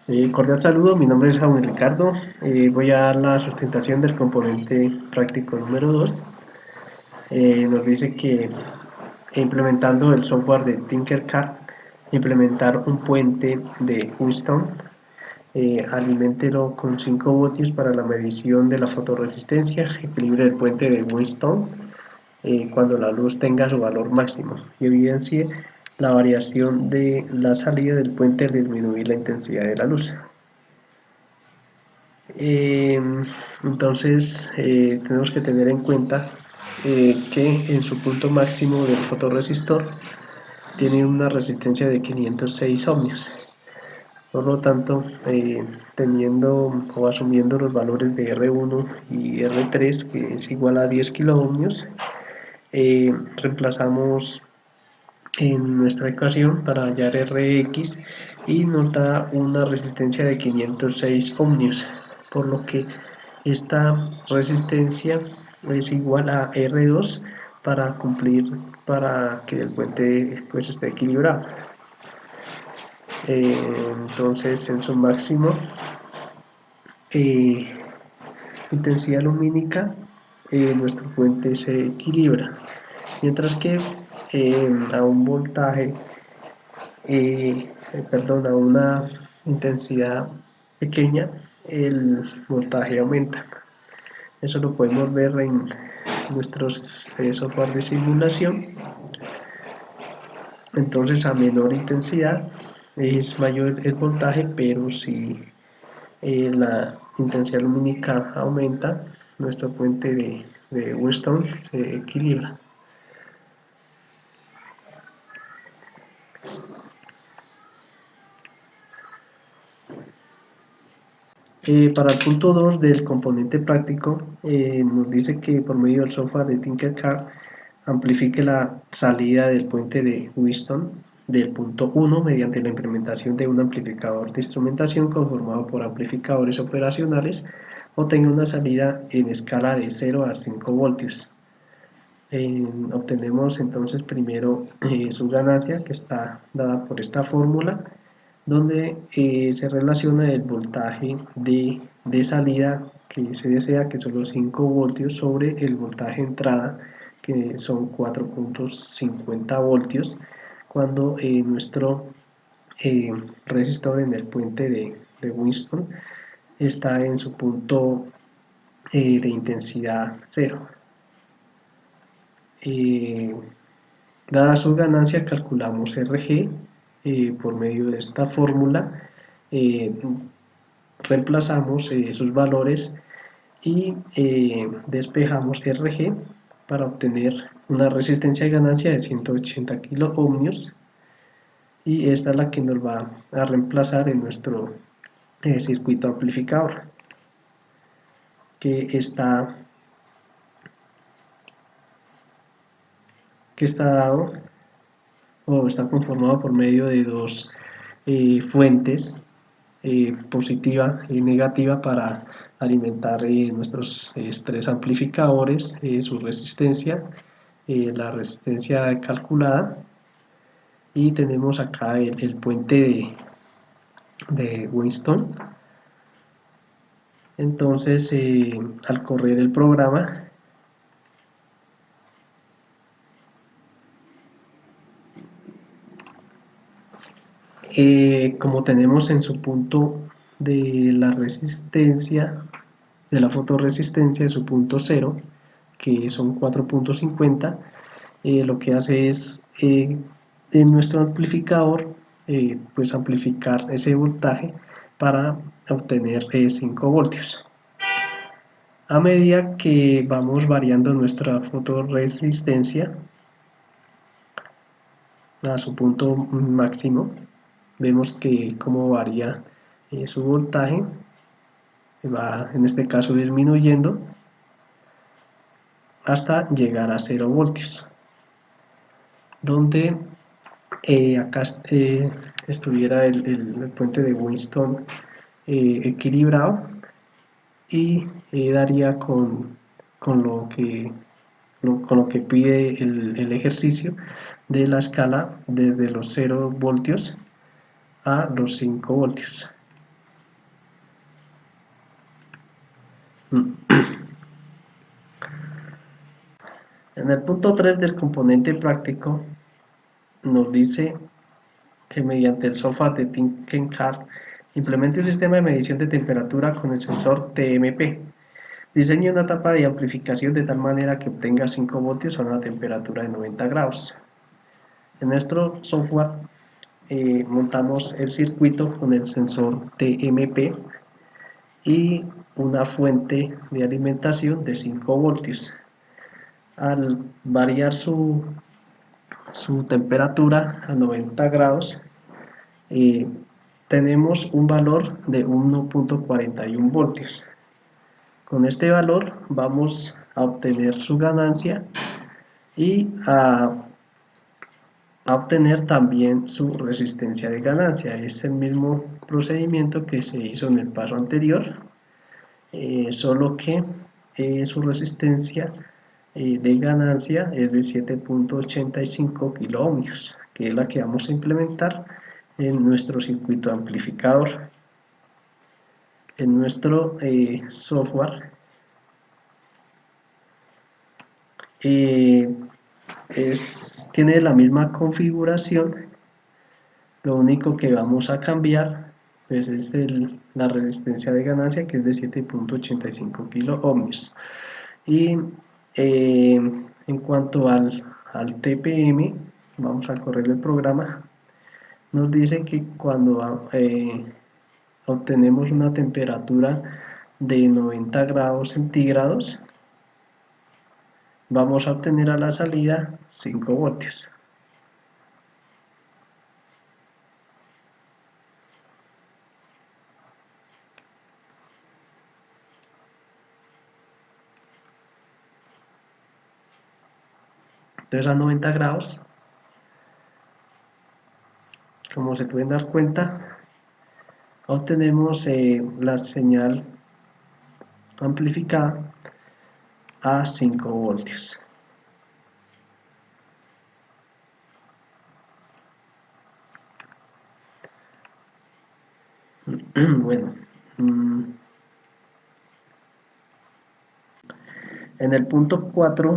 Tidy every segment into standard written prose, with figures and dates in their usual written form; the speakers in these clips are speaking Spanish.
Cordial saludo, mi nombre es Jaime Ricardo. Voy a dar la sustentación del componente práctico número 2. Nos dice que implementando el software de Tinkercad, implementar un puente de Whiston, aliméntelo con 5 voltios para la medición de la fotorresistencia, equilibre el puente de Whiston cuando la luz tenga su valor máximo y evidencie la variación de la salida del puente al disminuir la intensidad de la luz. Eh, entonces tenemos que tener en cuenta que en su punto máximo del fotorresistor tiene una resistencia de 506 ohmios. Por lo tanto, teniendo o asumiendo los valores de R1 y R3, que es igual a 10 kiloohmios, reemplazamos en nuestra ecuación para hallar Rx y nos da una resistencia de 506 ohmios, por lo que esta resistencia es igual a R2 para que el puente pues esté equilibrado. Entonces en su máximo intensidad lumínica nuestro puente se equilibra, mientras que a un voltaje a una intensidad pequeña el voltaje aumenta. Eso lo podemos ver en nuestros software de simulación. Entonces a menor intensidad es mayor el voltaje, pero si la intensidad lumínica aumenta, nuestro puente de Wheatstone se equilibra. Para el punto 2 del componente práctico, nos dice que por medio del software de Tinkercad amplifique la salida del puente de Wheatstone del punto 1 mediante la implementación de un amplificador de instrumentación conformado por amplificadores operacionales o tenga una salida en escala de 0 a 5 voltios. Obtenemos entonces primero su ganancia, que está dada por esta fórmula, donde se relaciona el voltaje de salida que se desea, que son los 5 voltios, sobre el voltaje de entrada, que son 4.50 voltios, cuando nuestro resistor en el puente de Wheatstone está en su punto de intensidad 0. Dada su ganancia, calculamos RG por medio de esta fórmula. Reemplazamos sus valores y despejamos RG para obtener una resistencia de ganancia de 180 kiloohmios, y esta es la que nos va a reemplazar en nuestro circuito amplificador, que está dado o está conformado por medio de dos fuentes, positiva y negativa, para alimentar nuestros tres amplificadores, su resistencia, la resistencia calculada, y tenemos acá el puente de Wheatstone. Entonces al correr el programa como tenemos en su punto de la resistencia, de la fotorresistencia, de su punto 0, que son 4.50, lo que hace es en nuestro amplificador pues amplificar ese voltaje para obtener 5 voltios. A medida que vamos variando nuestra fotorresistencia a su punto máximo, vemos que como varía su voltaje, va en este caso disminuyendo hasta llegar a 0 voltios, donde acá estuviera el puente de Wheatstone equilibrado, y daría con lo que pide el ejercicio de la escala desde los 0 voltios a los 5 voltios. En el punto 3 del componente práctico nos dice que mediante el software de Tinkercad implemente un sistema de medición de temperatura con el sensor TMP. Diseñe una tapa de amplificación de tal manera que obtenga 5 voltios a una temperatura de 90 grados. En nuestro software montamos el circuito con el sensor TMP y una fuente de alimentación de 5 voltios. Al variar su temperatura a 90 grados, tenemos un valor de 1.41 voltios. Con este valor vamos a obtener su ganancia y a obtener también su resistencia de ganancia. Es el mismo procedimiento que se hizo en el paso anterior, solo que su resistencia de ganancia es de 7.85 kiloohmios, que es la que vamos a implementar en nuestro circuito amplificador. En nuestro software tiene la misma configuración, lo único que vamos a cambiar pues, es la resistencia de ganancia, que es de 7.85 kiloohmios. Y en cuanto al TPM, vamos a correr el programa. Nos dice que cuando obtenemos una temperatura de 90 grados centígrados, vamos a obtener a la salida 5 voltios. Entonces a 90 grados, como se pueden dar cuenta, obtenemos la señal amplificada a 5 voltios. Bueno, en el punto 4,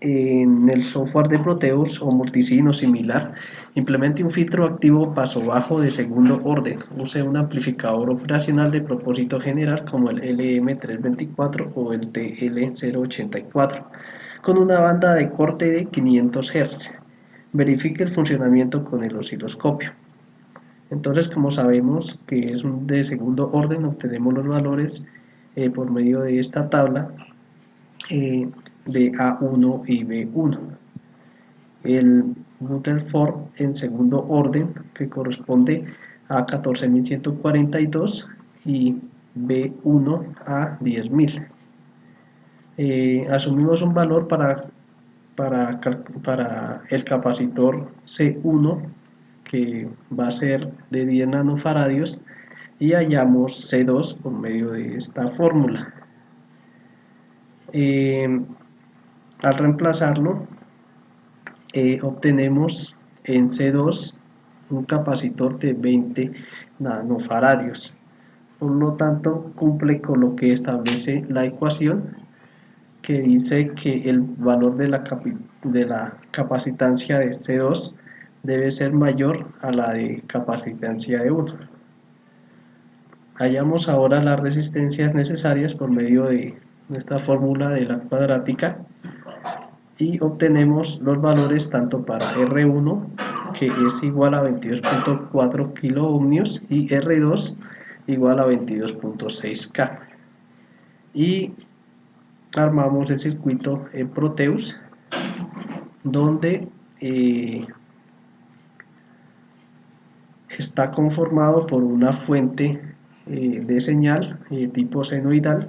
en el software de Proteus o Multisim o similar, implemente un filtro activo paso bajo de segundo orden. Use un amplificador operacional de propósito general como el LM324 o el TL084 con una banda de corte de 500 Hz. Verifique el funcionamiento con el osciloscopio. Entonces, como sabemos que es de segundo orden, obtenemos los valores por medio de esta tabla de A1 y B1. El Rutherford en segundo orden, que corresponde a 14.142 y B1 a 10.000. Asumimos un valor para el capacitor C1, que va a ser de 10 nanofaradios, y hallamos C2 por medio de esta fórmula. Al reemplazarlo, obtenemos en C2 un capacitor de 20 nanofaradios. Por lo tanto, cumple con lo que establece la ecuación, que dice que el valor de la capacitancia de C2 debe ser mayor a la de capacitancia de 1. Hallamos ahora las resistencias necesarias por medio de nuestra fórmula de la cuadrática y obtenemos los valores tanto para R1, que es igual a 22.4 kiloohmios, y R2 igual a 22.6 K. Y armamos el circuito en Proteus, donde está conformado por una fuente de señal tipo senoidal.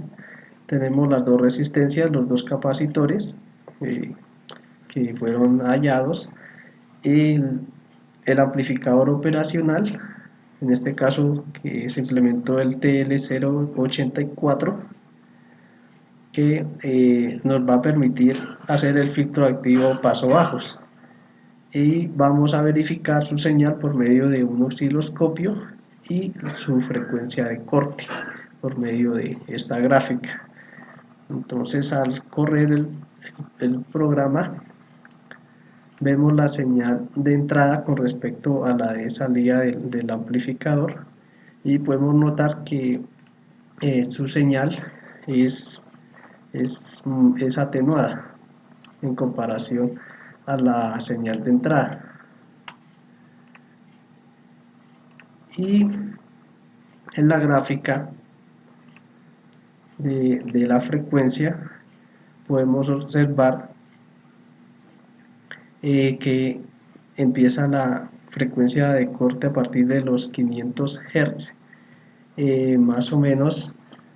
Tenemos las dos resistencias, los dos capacitores que fueron hallados, el amplificador operacional, en este caso que se implementó el TL084, que nos va a permitir hacer el filtro activo paso bajos, y vamos a verificar su señal por medio de un osciloscopio y su frecuencia de corte por medio de esta gráfica. Entonces al correr el programa vemos la señal de entrada con respecto a la de salida del amplificador y podemos notar que su señal es, es atenuada en comparación a la señal de entrada. Y en la gráfica de la frecuencia podemos observar que empieza la frecuencia de corte a partir de los 500 Hz, más o menos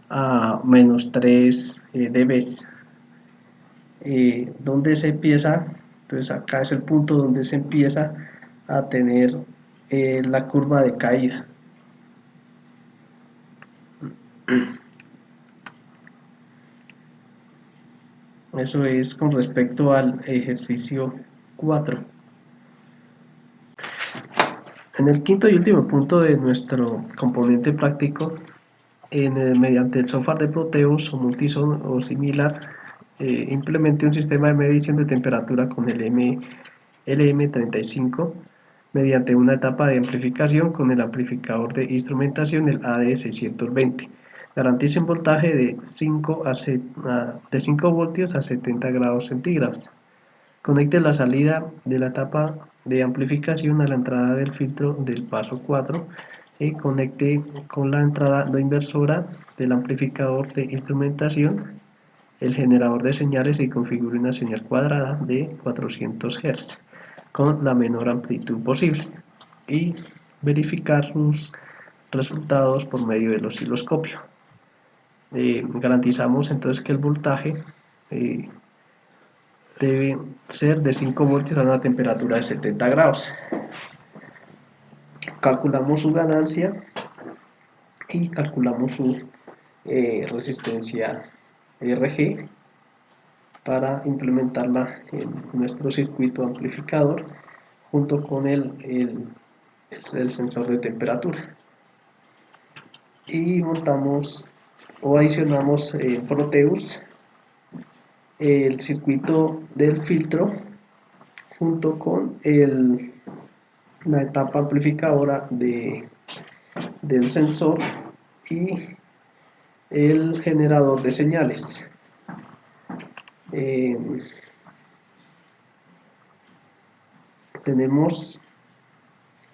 a menos 3 dB, donde se empieza, entonces acá es el punto donde se empieza a tener la curva de caída. Eso es con respecto al ejercicio 4. En el quinto y último punto de nuestro componente práctico, mediante el software de Proteus o Multison o similar, implemente un sistema de medición de temperatura con el LM35 mediante una etapa de amplificación con el amplificador de instrumentación, el AD620. Garantiza un voltaje de 5 voltios a 70 grados centígrados. Conecte la salida de la etapa de amplificación a la entrada del filtro del paso 4 y conecte con la entrada no inversora del amplificador de instrumentación el generador de señales y configure una señal cuadrada de 400 Hz con la menor amplitud posible y verificar sus resultados por medio del osciloscopio. Garantizamos entonces que el voltaje debe ser de 5 voltios a una temperatura de 70 grados. Calculamos su ganancia y calculamos su resistencia RG para implementarla en nuestro circuito amplificador junto con el sensor de temperatura. Y montamos o adicionamos en Proteus el circuito del filtro junto con la etapa amplificadora del sensor y el generador de señales. Tenemos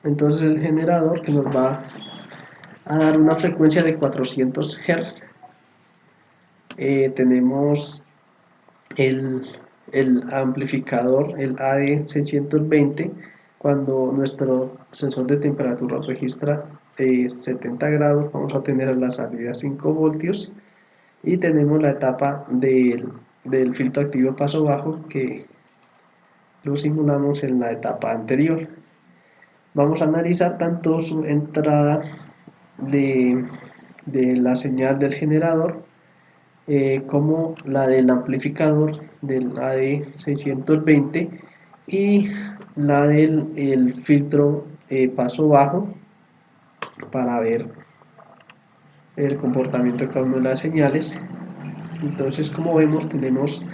entonces el generador que nos va a dar una frecuencia de 400 Hz. Tenemos el amplificador, el AD620, cuando nuestro sensor de temperatura registra 70 grados, vamos a tener a la salida 5 voltios y tenemos la etapa del filtro activo paso bajo que lo simulamos en la etapa anterior. Vamos a analizar tanto su entrada de la señal del generador como la del amplificador del AD620 y la del filtro paso bajo para ver el comportamiento de cada una de las señales. Entonces, como vemos, tenemos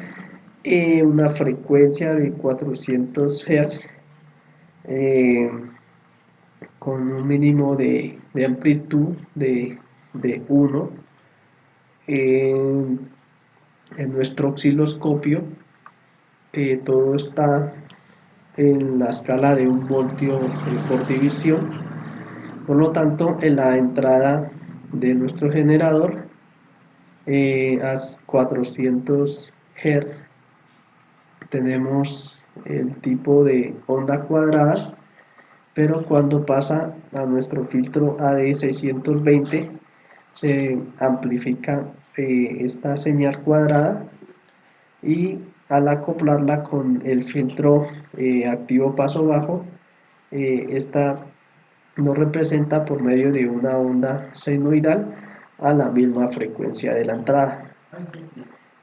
una frecuencia de 400 Hz con un mínimo de amplitud de 1 en nuestro osciloscopio. Todo está en la escala de 1 voltio por división. Por lo tanto, en la entrada de nuestro generador a 400 Hz tenemos el tipo de onda cuadrada, pero cuando pasa a nuestro filtro AD620 se amplifica esta señal cuadrada y al acoplarla con el filtro activo paso bajo, esta nos representa por medio de una onda senoidal a la misma frecuencia de la entrada.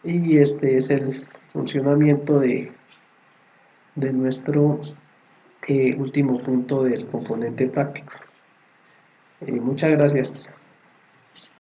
Y este es el funcionamiento de nuestro último punto del componente práctico. Muchas gracias.